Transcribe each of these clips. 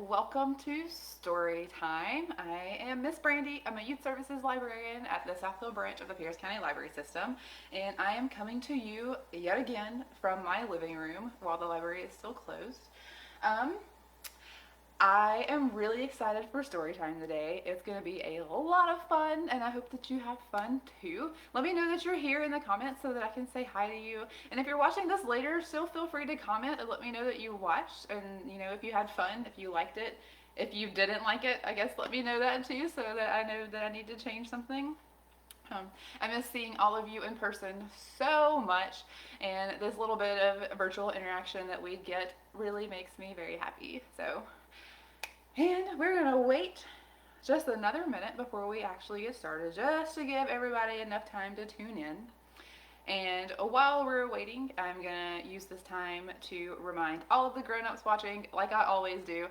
Welcome to Storytime. I am Miss Brandy. I'm a youth services librarian at the Southfield branch of the Pierce County Library System, and I am coming to you yet again from my living room while the library is still closed. Um, I am really excited for story time today. It's going to be a lot of fun, and I hope that you have fun too. Let me know that you're here in the comments so that I can say hi to you. And if you're watching this later, still feel free to comment and let me know that you watched and if you had fun, if you liked it. If you didn't like it, I guess let me know that too so that I know that I need to change something. I miss seeing all of you in person so much, and this little bit of virtual interaction that we get really makes me very happy. And we're gonna wait just another minute before we actually get started, just to give everybody enough time to tune in. And while we're waiting, I'm gonna use this time to remind all of the grown-ups watching, like I always do,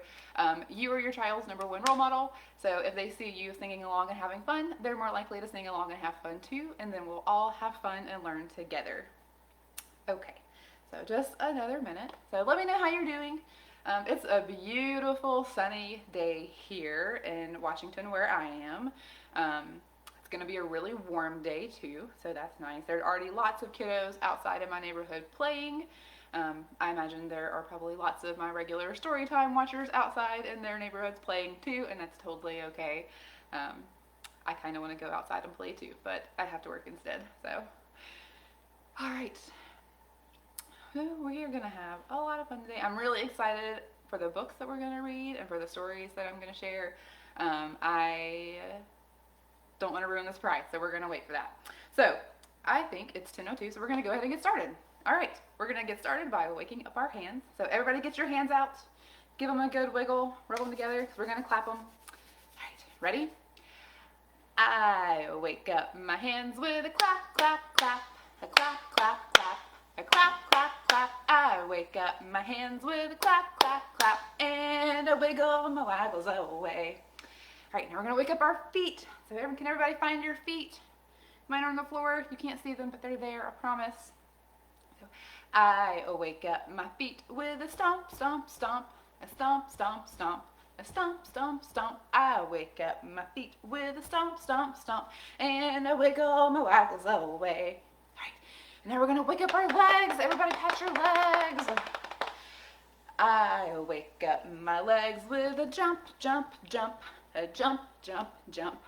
you are your child's #1 role model. So if they see you singing along and having fun, they're more likely to sing along and have fun too, and then we'll all have fun and learn together. Okay, so just another minute. So let me know how you're doing. It's a beautiful sunny day here in Washington where I am. It's going to be a really warm day too, so that's nice. There are already lots of kiddos outside in my neighborhood playing. I imagine there are probably lots of my regular Storytime watchers outside in their neighborhoods playing too, and that's totally okay. I kind of want to go outside and play too, but I have to work instead. So, all right. We are going to have a lot of fun today. I'm really excited for the books that we're going to read and for the stories that I'm going to share. I don't want to ruin the surprise, so we're going to wait for that. So I think it's 10:02, so we're going to go ahead and get started. All right, we're going to get started by waking up our hands. So everybody get your hands out. Give them a good wiggle. Rub them together because we're going to clap them. All right, ready? I wake up my hands with a clap, clap, clap. A clap, clap, clap. A clap, clap, clap. I wake up my hands with a clap, clap, clap. And a wiggle my waggles away. All right, now we're going to wake up our feet. So can everybody find your feet? Mine are on the floor. You can't see them, but they're there, I promise. So I wake up my feet with a stomp, stomp, stomp. A stomp, stomp, stomp. A stomp, stomp, stomp. I wake up my feet with a stomp, stomp, stomp. And a wiggle my waggles away. Now we're going to wake up our legs. Everybody pat your legs. I wake up my legs with a jump, jump, jump. A jump, jump, jump.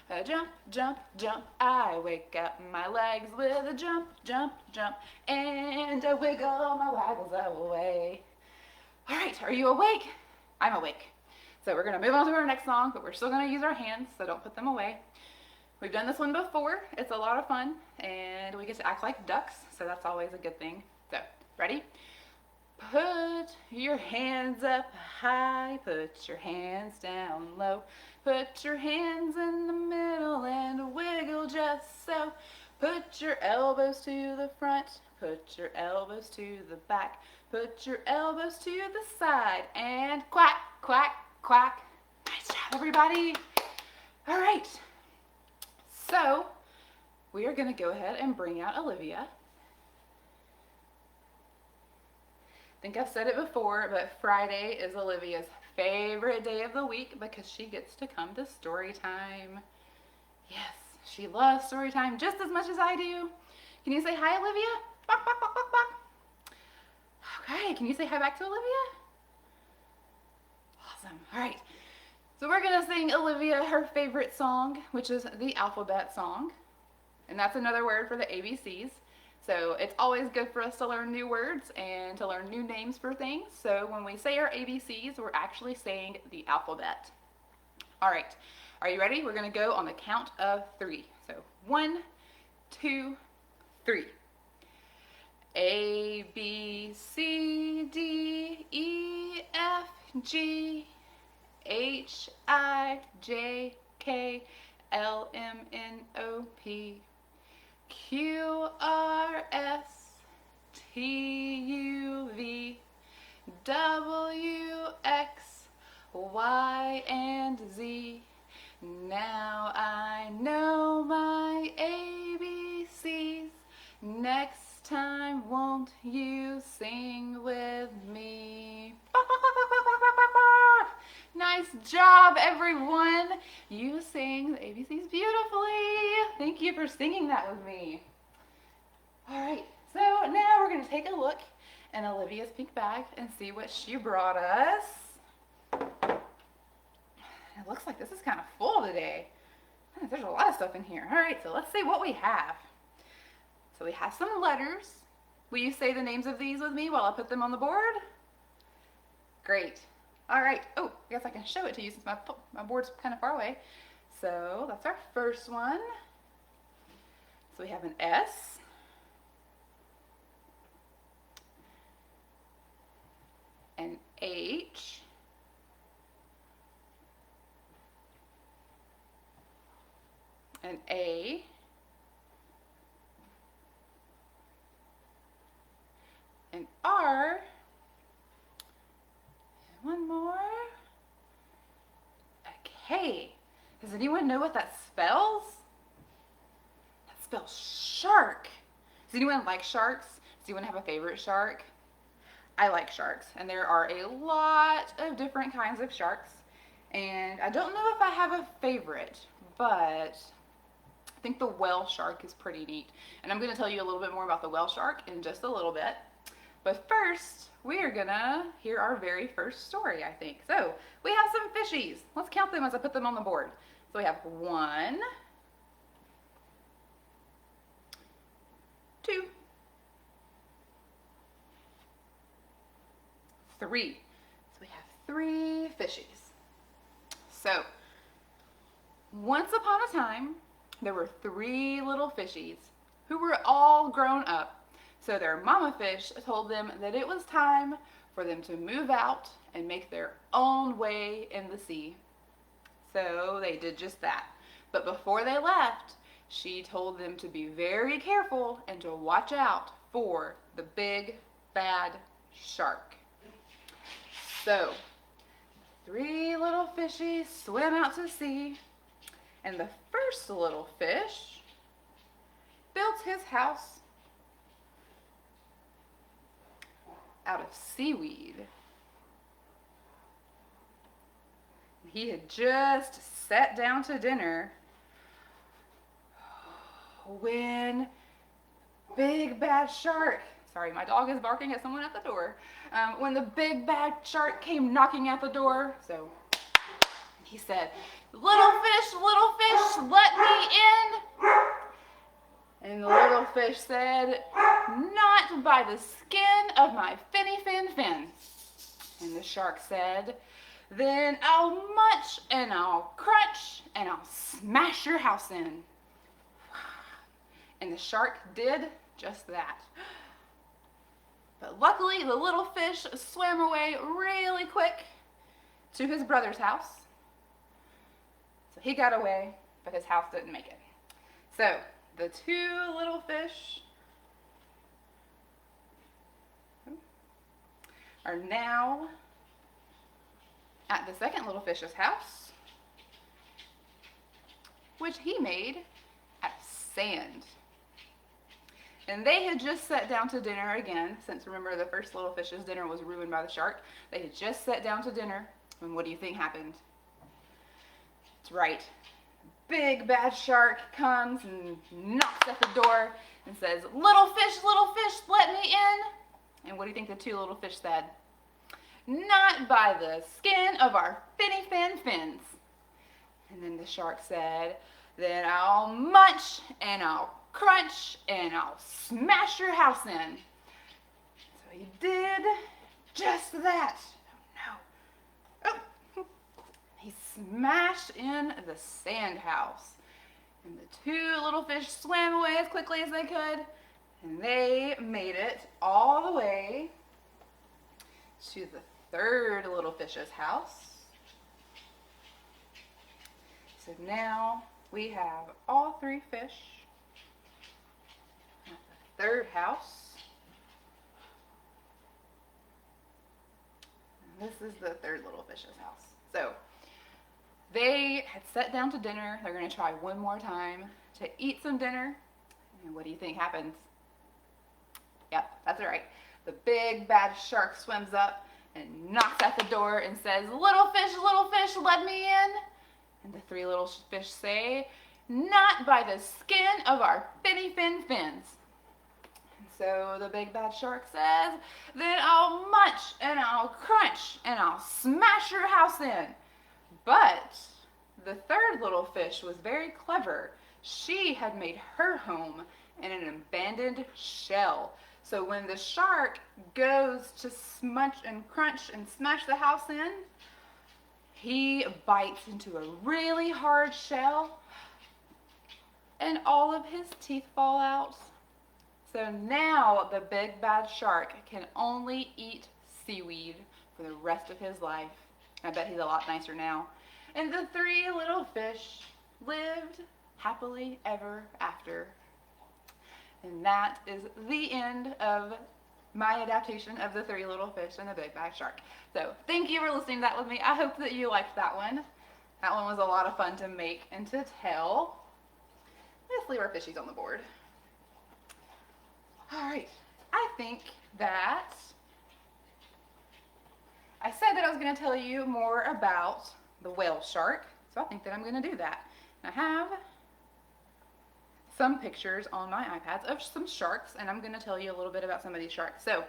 A jump, jump, jump. I wake up my legs with a jump, jump, jump. And a wiggle my waggles away. All right, are you awake? I'm awake. So we're going to move on to our next song, but we're still going to use our hands, so don't put them away. We've done this one before. It's a lot of fun, and we get to act like ducks, so that's always a good thing. So, ready? Put your hands up high, put your hands down low. Put your hands in the middle and wiggle just so. Put your elbows to the front, put your elbows to the back. Put your elbows to the side, and quack, quack, quack. Nice job, everybody. All right. So, we are going to go ahead and bring out Olivia. I think I've said it before, but Friday is Olivia's favorite day of the week because she gets to come to story time. Yes, she loves story time just as much as I do. Can you say hi, Olivia? Bok, bok, bok, bok, bok. Okay, can you say hi back to Olivia? Awesome. All right. So we're going to sing Olivia her favorite song, which is the alphabet song. And that's another word for the ABCs. So it's always good for us to learn new words and to learn new names for things. So when we say our ABCs, we're actually saying the alphabet. All right. Are you ready? We're going to go on the count of 3. So 1, 2, 3. A, B, C, D, E, F, G, H, I, J, K, L, M, N, O, P, Q, R, S, T, U, V, W, X, Y, and Z. Now I know my ABCs. Next time, won't you sing with me? Nice job, everyone. You sang the ABCs beautifully. Thank you for singing that with me. All right, so now we're going to take a look in Olivia's pink bag and see what she brought us. It looks like this is kind of full today. There's a lot of stuff in here. All right, so let's see what we have. So we have some letters. Will you say the names of these with me while I put them on the board? Great. All right. Oh, I guess I can show it to you since my board's kind of far away. So that's our first one. So we have an S. An H. An A. An R. One more. A K. Does anyone know what that spells? That spells shark. Does anyone like sharks? Does anyone have a favorite shark? I like sharks, and there are a lot of different kinds of sharks, and I don't know if I have a favorite, but I think the whale shark is pretty neat, and I'm going to tell you a little bit more about the whale shark in just a little bit. But first, we are going to hear our very first story, I think. So, we have some fishies. Let's count them as I put them on the board. So we have 1, 2, 3. So we have 3 fishies. So, once upon a time, there were 3 little fishies who were all grown up. So their mama fish told them that it was time for them to move out and make their own way in the sea. So they did just that. But before they left, she told them to be very careful and to watch out for the big bad shark. So 3 little fishies swam out to sea, and the first little fish built his house out of seaweed. He had just sat down to dinner when big bad shark, sorry, my dog is barking at someone at the door, when the big bad shark came knocking at the door. So he said, little fish, let me in. And the little fish said, not by the skin of my finny fin fin. And the shark said, then I'll munch and I'll crunch and I'll smash your house in. And the shark did just that. But luckily, the little fish swam away really quick to his brother's house. So he got away, but his house didn't make it. So the 2 little fish are now at the second little fish's house, which he made out of sand. And they had just sat down to dinner again, since remember the first little fish's dinner was ruined by the shark. They had just sat down to dinner, and what do you think happened? That's right. Big bad shark comes and knocks at the door and says, little fish, let me in. And what do you think the 2 little fish said? Not by the skin of our finny fin fins. And then the shark said, then I'll munch and I'll crunch and I'll smash your house in. So he did just that. Oh no. Oh. He smashed in the sand house. And the 2 little fish swam away as quickly as they could, and they made it all the way to the 3rd little fish's house. So now we have all 3 fish at the 3rd house. And this is the 3rd little fish's house. So they had sat down to dinner. They're going to try one more time to eat some dinner. And what do you think happens? Yep, that's right. The big bad shark swims up and knocks at the door and says, little fish, let me in. And the three little fish say, not by the skin of our finny fin fins. And so the big bad shark says, then I'll munch and I'll crunch and I'll smash your house in. But the third little fish was very clever. She had made her home in an abandoned shell. So when the shark goes to munch and crunch and smash the house in, he bites into a really hard shell and all of his teeth fall out. So now the big bad shark can only eat seaweed for the rest of his life. I bet he's a lot nicer now. And the three little fish lived happily ever after. And that is the end of my adaptation of the three little fish and the big bad shark. So thank you for listening to that with me. I hope that you liked that one. That one was a lot of fun to make and to tell. Let's leave our fishies on the board. All right, I think that I said that I was going to tell you more about the whale shark, so I think that I'm going to do that. I have some pictures on my iPads of some sharks, and I'm going to tell you a little bit about some of these sharks. So,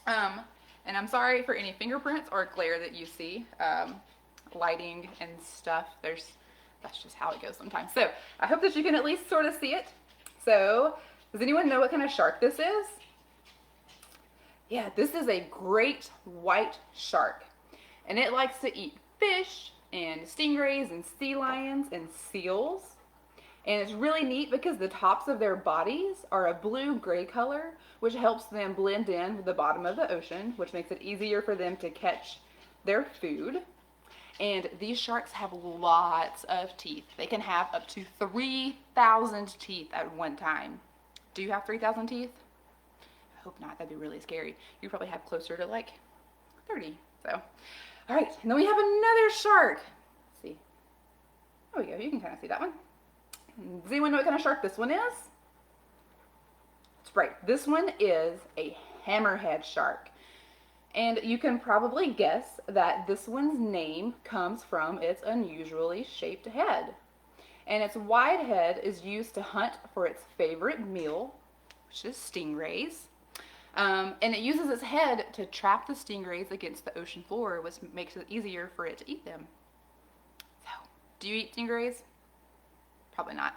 and I'm sorry for any fingerprints or glare that you see, lighting and stuff. That's just how it goes sometimes. So I hope that you can at least sort of see it. So does anyone know what kind of shark this is? Yeah, this is a great white shark, and it likes to eat fish and stingrays and sea lions and seals. And it's really neat because the tops of their bodies are a blue-gray color, which helps them blend in with the bottom of the ocean, which makes it easier for them to catch their food. And these sharks have lots of teeth. They can have up to 3,000 teeth at one time. Do you have 3,000 teeth? I hope not. That'd be really scary. You probably have closer to like 30. So, all right. And then we have another shark. Let's see. There we go. You can kind of see that one. Does anyone know what kind of shark this one is? That's right. This one is a hammerhead shark. And you can probably guess that this one's name comes from its unusually shaped head. And its wide head is used to hunt for its favorite meal, which is stingrays. And it uses its head to trap the stingrays against the ocean floor, which makes it easier for it to eat them. So, do you eat stingrays? Probably not.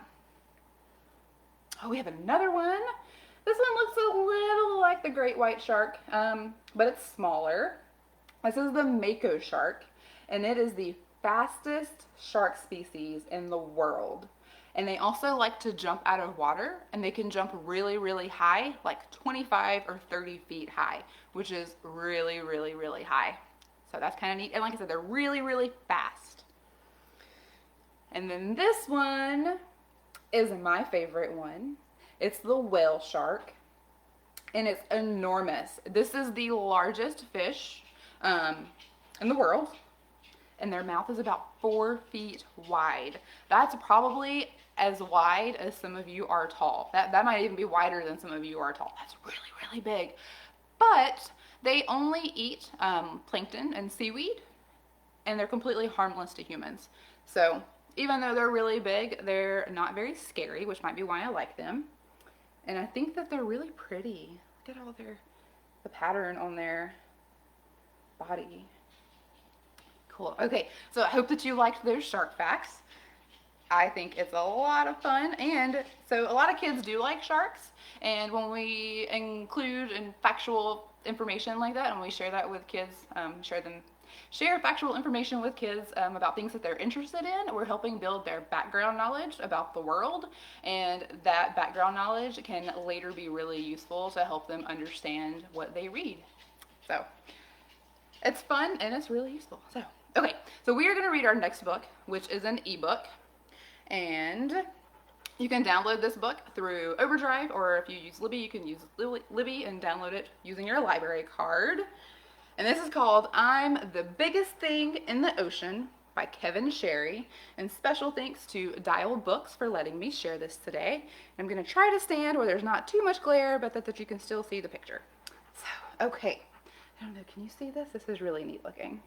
Oh, we have another one. This one looks a little like the great white shark, but it's smaller. This is the mako shark, and it is the fastest shark species in the world. And they also like to jump out of water, and they can jump really, really high, like 25 or 30 feet high, which is really, really, really high. So that's kind of neat. And like I said, they're really, really fast. And then this one is my favorite one. It's the whale shark, and it's enormous. This is the largest fish in the world, and their mouth is about 4 feet wide. That's probably as wide as some of you are tall. That might even be wider than some of you are tall. That's really, really big. But they only eat plankton and seaweed, and they're completely harmless to humans. So even though they're really big, they're not very scary, which might be why I like them. And I think that they're really pretty. Look at all the pattern on their body. Cool. Okay, so I hope that you liked those shark facts. I think it's a lot of fun, and so a lot of kids do like sharks, and when we include in factual information like that, and we share that with kids, share factual information with kids about things that they're interested in, we're helping build their background knowledge about the world, and that background knowledge can later be really useful to help them understand what they read. So it's fun and it's really useful. So okay, so we are going to read our next book, which is an ebook, and you can download this book through Overdrive, or if you use Libby, you can use Libby and download it using your library card. And this is called I'm the Biggest Thing in the Ocean by Kevin Sherry. And special thanks to Dial Books for letting me share this today. I'm going to try to stand where there's not too much glare, but that you can still see the picture. So, okay. I don't know, can you see this? This is really neat looking.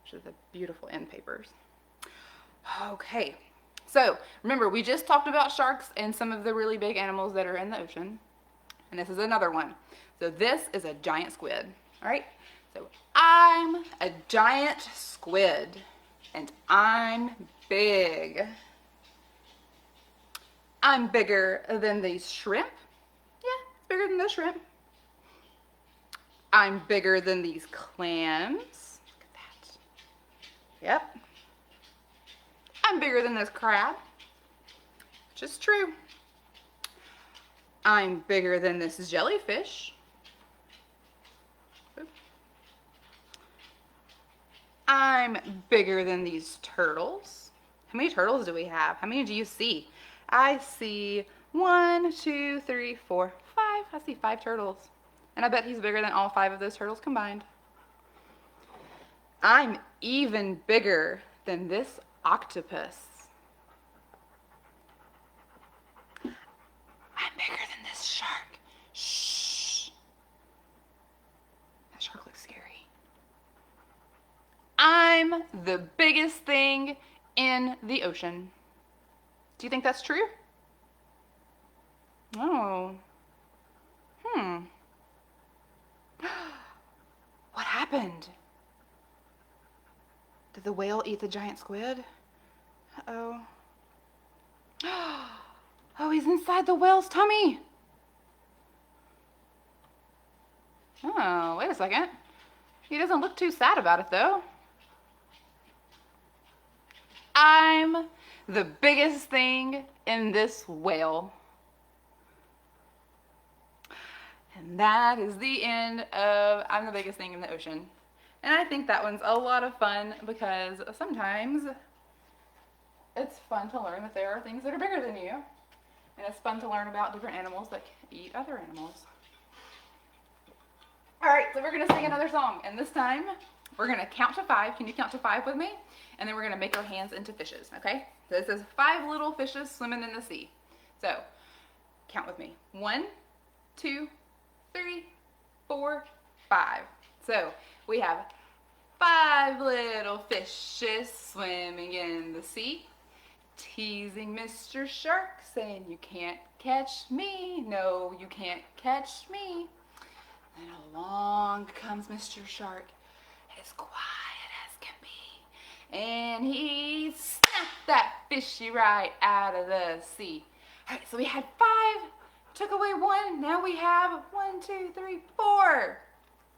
Which is the beautiful end papers. Okay, so remember we just talked about sharks and some of the really big animals that are in the ocean. And this is another one. So this is a giant squid, all right? So I'm a giant squid and I'm big. I'm bigger than these shrimp. Yeah, bigger than the shrimp. I'm bigger than these clams. Look at that. Yep. I'm bigger than this crab, which is true. I'm bigger than this jellyfish. I'm bigger than these turtles. How many turtles do we have? How many do you see? I see 1, 2, 3, 4, 5. I see 5 turtles. And I bet he's bigger than all 5 of those turtles combined. I'm even bigger than this octopus. I'm bigger than this shark. Shh. That shark looks scary. I'm the biggest thing in the ocean. Do you think that's true? Oh. What happened? Did the whale eat the giant squid? Uh-oh. Oh, he's inside the whale's tummy. Oh, wait a second. He doesn't look too sad about it, though. I'm the biggest thing in this whale. And that is the end of I'm the biggest thing in the ocean. And I think that one's a lot of fun because sometimes it's fun to learn that there are things that are bigger than you. And it's fun to learn about different animals that eat other animals. All right, so we're gonna sing another song. And this time, we're gonna count to 5. Can you count to 5 with me? And then we're gonna make our hands into fishes, okay? So this is 5 little fishes swimming in the sea. So, count with me. 1, 2, 3, 4, 5. So, we have 5 little fishes swimming in the sea, teasing Mr. Shark, saying, "You can't catch me, no, you can't catch me." Then along comes Mr. Shark, as quiet as can be, and he snapped that fishy right out of the sea. All right, so we had 5, took away 1, now we have 1, 2, 3, 4.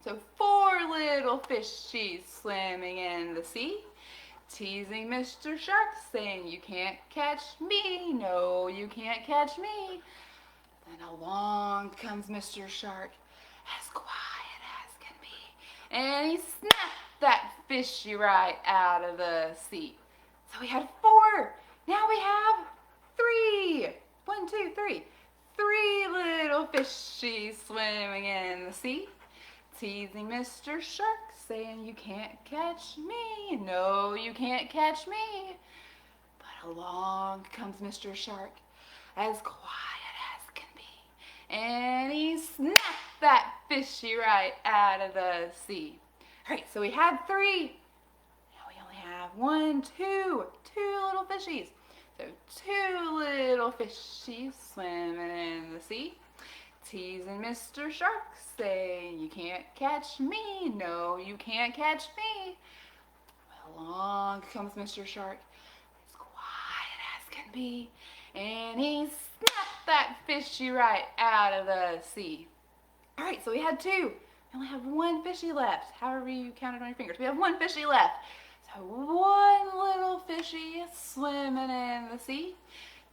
So 4 little fishies swimming in the sea, teasing Mr. Shark, saying, "You can't catch me, no, you can't catch me." Then along comes Mr. Shark, as quiet as can be, and he snapped that fishy right out of the sea. So we had 4, now we have 3. 1, 2, 3. 3 little fishies swimming in the sea, teasing Mr. Shark, saying, "You can't catch me, no, you can't catch me." But along comes Mr. Shark, as quiet as can be, and he snapped that fishy right out of the sea. All right, so we had 3. Now we only have 1, 2 little fishies. So 2 little fishies swimming in the sea, teasing Mr. Shark, saying, "You can't catch me, no, you can't catch me." Well, along comes Mr. Shark, as quiet as can be, and he snapped that fishy right out of the sea. All right, so we had 2. We only have 1 fishy left. However you count it on your fingers. We have 1 fishy left. So 1 little fishy swimming in the sea,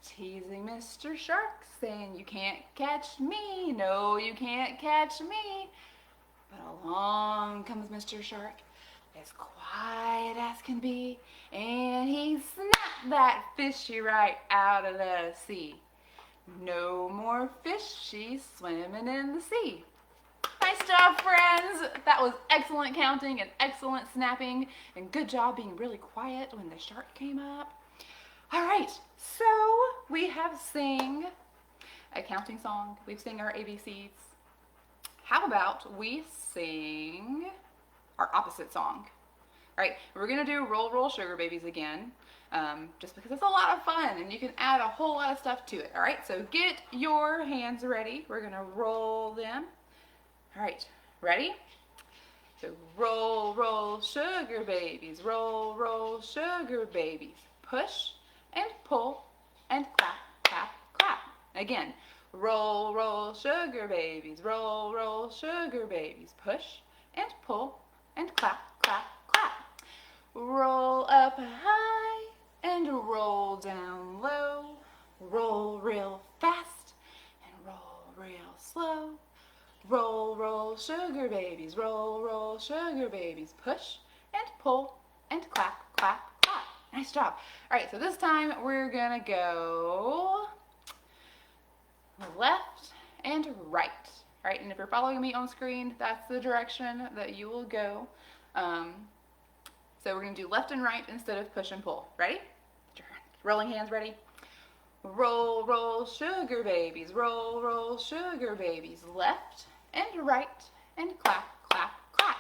teasing Mr. Shark, saying, "You can't catch me, no, you can't catch me." But along comes Mr. Shark, as quiet as can be, and he snapped that fishy right out of the sea. No more fishies swimming in the sea. Nice job, friends! That was excellent counting and excellent snapping, and good job being really quiet when the shark came up. All right, so we have sang a counting song. We've sang our ABCs. how about we sing our opposite song? All right, we're gonna do Roll Roll Sugar Babies again, just because it's a lot of fun and you can add a whole lot of stuff to it. All right, so get your hands ready. We're gonna roll them. All right, ready? So roll, roll, sugar babies, roll, roll, sugar babies. Push and pull and clap, clap, clap. Again, roll, roll, sugar babies, roll, roll, sugar babies. Push and pull and clap, clap, clap. Roll up high and roll down low. Roll real fast and roll real slow. Roll, roll, sugar babies, roll, roll, sugar babies. Push and pull and clap, clap, clap. Nice job. All right, so this time we're gonna go left and right. All right, and if you're following me on screen, that's the direction that you will go. So we're gonna do left and right instead of push and pull. Ready? Get your rolling hands ready. Roll, roll, sugar babies, roll, roll, sugar babies. Left and right and clap, clap, clap.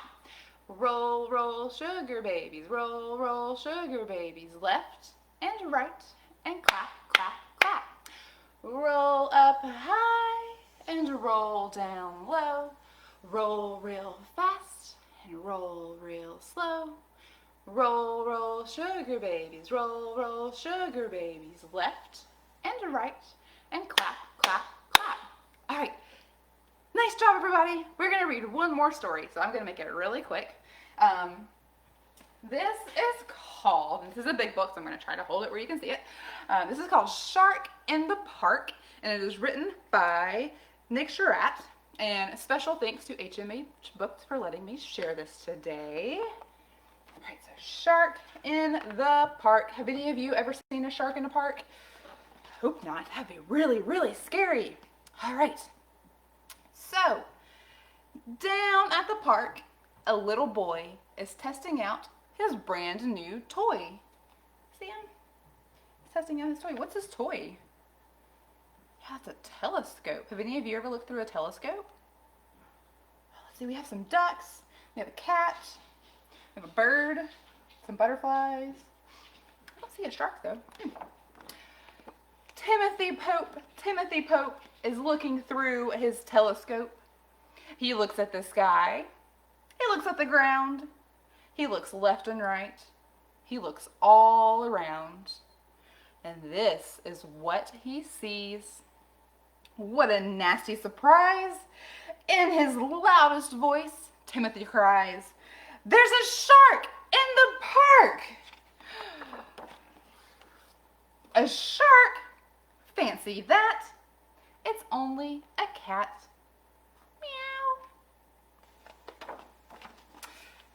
Roll, roll, sugar babies, roll, roll, sugar babies. Left and right and clap, clap, clap. Roll up high and roll down low. Roll real fast and roll real slow. Roll, roll, sugar babies, roll, roll, sugar babies. Left and right and clap, clap, clap. All right. Nice job, everybody. We're going to read one more story, so I'm going to make it really quick. This is called, this is a big book, so I'm going to try to hold it where you can see it. This is called Shark in the Park, and it is written by Nick Sherratt. And special thanks to HMH Books for letting me share this today. All right, so Shark in the Park. Have any of you ever seen a shark in a park? Hope not. That'd be really, really scary. All right. So, down at the park, a little boy is testing out his brand new toy. See him? He's testing out his toy. What's his toy? Yeah, it's a telescope. Have any of you ever looked through a telescope? Let's see, we have some ducks, we have a cat, we have a bird, some butterflies. I don't see a shark though. Timothy Pope is looking through his telescope. He looks at the sky. He looks at the ground. He looks left and right. He looks all around. And this is what he sees. What a nasty surprise. In his loudest voice, Timothy cries, "There's a shark in the park!" A shark? Fancy that. It's only a cat. Meow.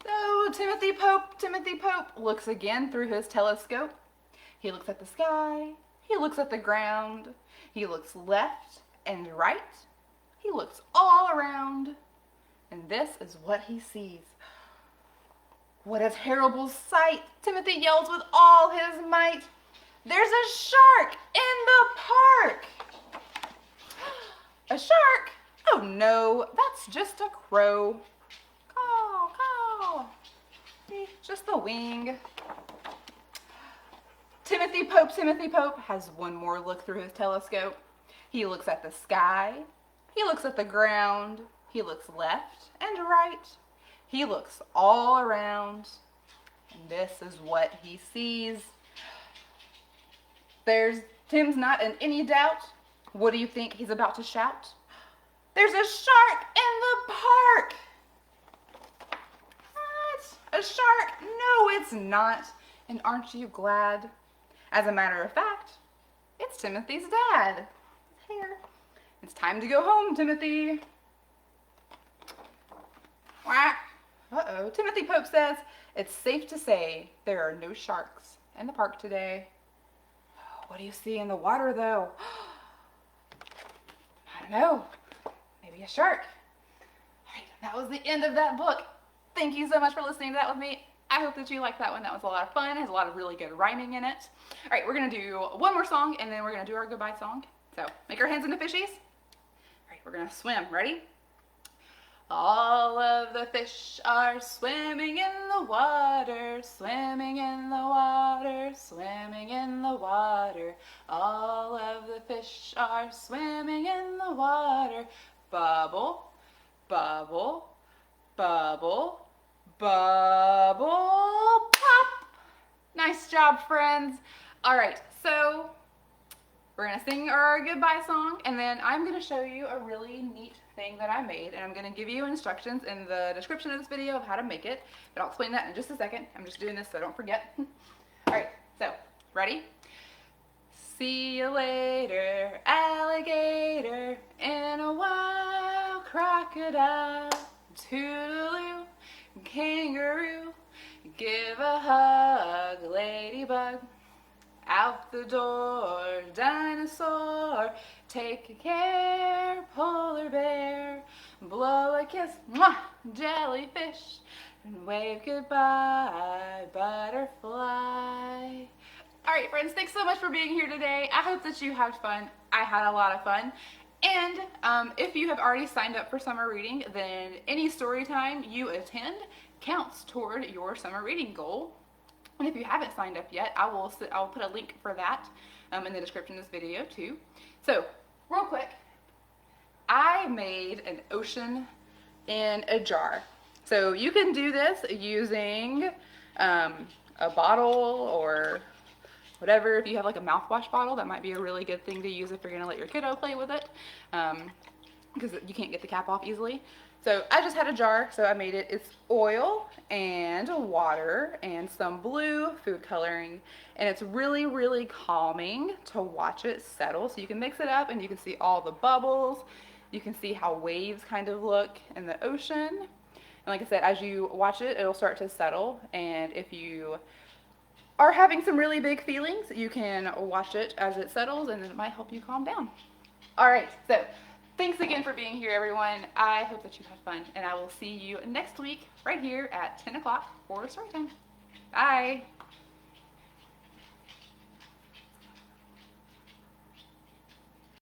So Timothy Pope looks again through his telescope. He looks at the sky. He looks at the ground. He looks left and right. He looks all around. And this is what he sees. What a terrible sight! Timothy yells with all his might. There's a shark in the park! A shark? Oh no, that's just a crow. Caw, caw. See, just the wing. Timothy Pope has one more look through his telescope. He looks at the sky. He looks at the ground. He looks left and right. He looks all around. And this is what he sees. Tim's not in any doubt. What do you think he's about to shout? There's a shark in the park! What? A shark? No, it's not. And aren't you glad? As a matter of fact, it's Timothy's dad. Here. It's time to go home, Timothy. Quack. Uh-oh. Timothy Pope says, it's safe to say there are no sharks in the park today. What do you see in the water, though? I don't know. Maybe a shark. All right, that was the end of that book. Thank you so much for listening to that with me. I hope that you liked that one. That was a lot of fun. It has a lot of really good rhyming in it. All right, we're going to do one more song, and then we're going to do our goodbye song. So make our hands into fishies. All right, we're going to swim. Ready? All of the fish are swimming in the water, swimming in the water, swimming in the water. All of the fish are swimming in the water. Bubble, bubble, bubble, bubble, pop. Nice job, friends. All right, so we're gonna sing our goodbye song, and then I'm gonna show you a really neat thing that I made, and I'm gonna give you instructions in the description of this video of how to make it, but I'll explain that in just a second. I'm just doing this so I don't forget. All right, so ready? See you later, alligator, in a while, crocodile, toodaloo, kangaroo, give a hug, ladybug. Out the door, dinosaur, take care, polar bear, blow a kiss, mwah, jellyfish, and wave goodbye, butterfly. All right, friends, thanks so much for being here today. I hope that you had fun. I had a lot of fun. And if you have already signed up for summer reading, then any story time you attend counts toward your summer reading goal. And if you haven't signed up yet, I'll put a link for that in the description of this video too. So, real quick, I made an ocean in a jar. So you can do this using a bottle or whatever. If you have like a mouthwash bottle, that might be a really good thing to use if you're gonna let your kiddo play with it, because you can't get the cap off easily. So I just had a jar, so I made it. It's oil and water and some blue food coloring, and it's really, really calming to watch it settle. So you can mix it up and you can see all the bubbles. You can see how waves kind of look in the ocean. And like I said, as you watch it, it'll start to settle. And if you are having some really big feelings, you can watch it as it settles, and it might help you calm down. All right, so thanks again for being here, everyone. I hope that you had fun, and I will see you next week right here at 10 o'clock for Storytime. Bye.